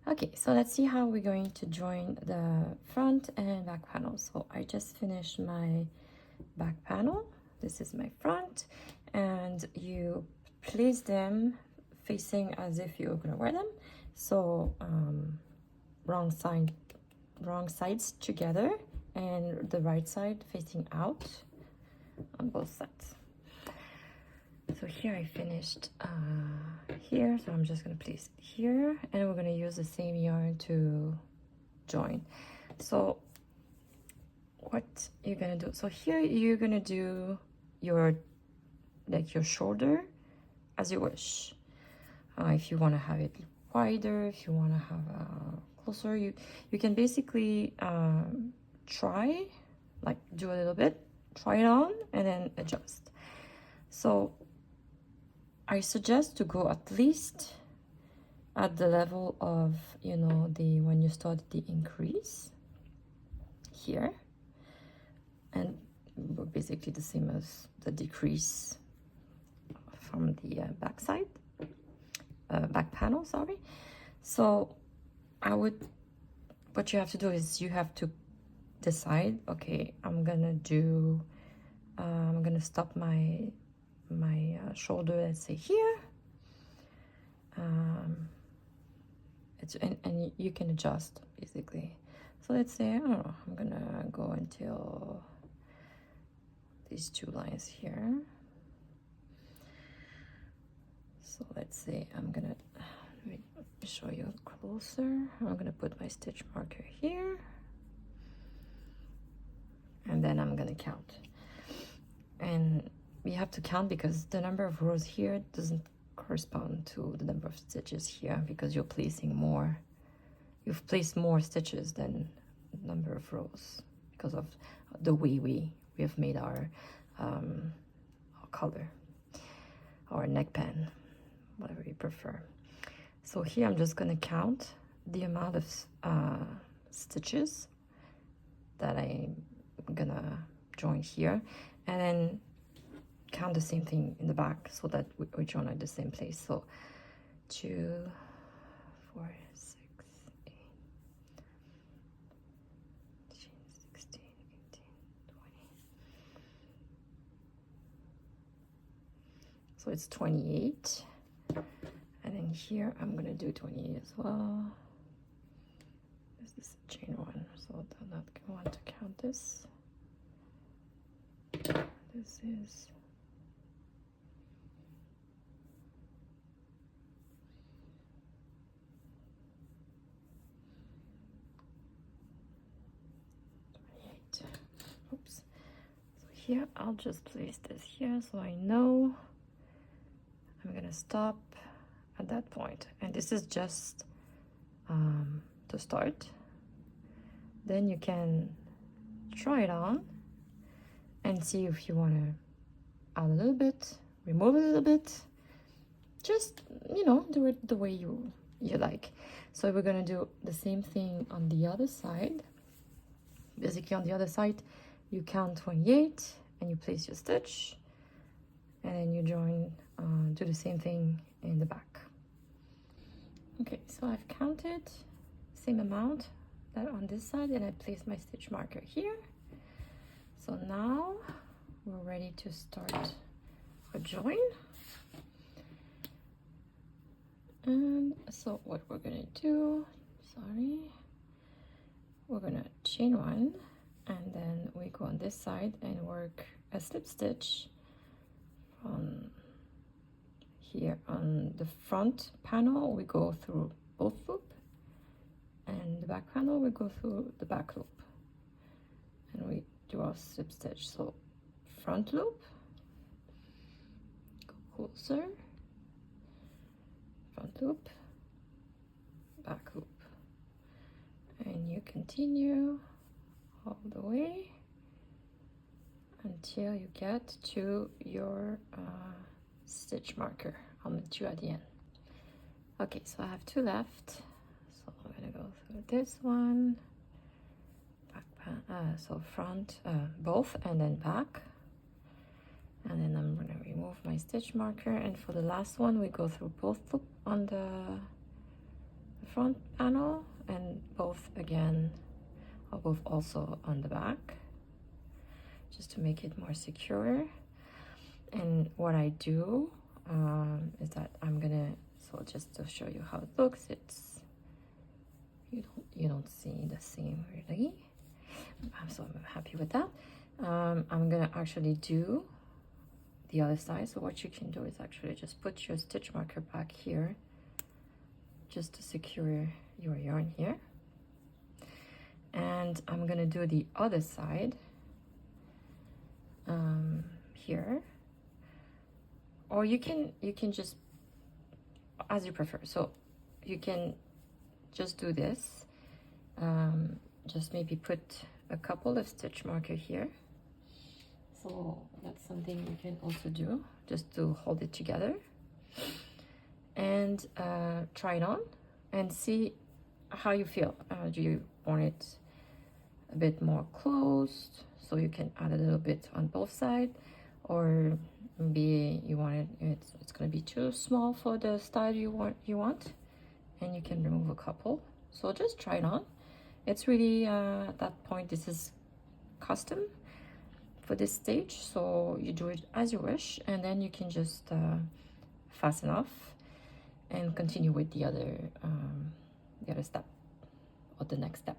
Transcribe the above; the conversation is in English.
Okay, so let's see how we're going to join the front and back panel. So I just finished my back panel. This is my front, and you place them facing as if you're gonna wear them. So wrong sides together, and the right side facing out on both sides. So here I finished here, so I'm just gonna place it here, and we're gonna use the same yarn to join. So what you're gonna do, so here you're gonna do your shoulder as you wish. If you want to have it wider, if you want to have closer, you can basically try, like do a little bit, try it on, and then adjust. So I suggest to go at least at the level of, you know, the when you start the increase here, and basically the same as the decrease from the back side, back panel, sorry. So what you have to do is you have to decide, okay, I'm gonna stop my shoulder, let's say here, and you can adjust basically. So let's say, I don't know, I'm gonna go until these two lines here. So let's say let me show you closer. I'm gonna put my stitch marker here, and then I'm gonna count. And you have to count because the number of rows here doesn't correspond to the number of stitches here, because you've placed more stitches than the number of rows because of the way we have made our color, our neckband, whatever you prefer. So here I'm just gonna count the amount of stitches that I'm gonna join here, and then count the same thing in the back so that we join at the same place. So 2, 4, 6, 8, 16, 18, 20. So it's 28. And then here I'm gonna do 28 as well. This is chain 1, so I'm not gonna want to count this. This is oops. So here I'll just place this here so I know I'm gonna stop at that point. And this is just to start. Then you can try it on and see if you want to add a little bit, remove a little bit, just, you know, do it the way you like. So we're gonna do the same thing on the other side. Basically on the other side you count 28 and you place your stitch, and then you join, do the same thing in the back. Okay, so I've counted same amount that on this side, and I placed my stitch marker here. So now we're ready to start our join. And so what we're gonna do, we're gonna chain 1, and then we go on this side and work a slip stitch from here. On the front panel we go through both loop, and the back panel we go through the back loop, and we do our slip stitch. So front loop, go closer, front loop, back loop, and you continue all the way until you get to your stitch marker. I'll meet you at the end. Okay, so I have 2 left, so I'm gonna go through this one, so front, both, and then back, and then I'm gonna remove my stitch marker, and for the last one we go through both loop on the front panel, and both again, or both also on the back, just to make it more secure. And what I do is that I'm gonna, so just to show you how it looks, it's, you don't see the seam really. So I'm happy with that. I'm gonna actually do the other side. So what you can do is actually just put your stitch marker back here, just to secure your yarn here. And I'm gonna do the other side here, or you can just, as you prefer. So you can just do this, just maybe put a couple of stitch marker here. So that's something you can also do, just to hold it together, and try it on and see how you feel. Do you want it a bit more closed, so you can add a little bit on both sides, or maybe you want it, it's going to be too small for the style you want, and you can remove a couple. So just try it on. It's really at that point, this is custom for this stage, so you do it as you wish, and then you can just fasten off and continue with the other step, or the next step.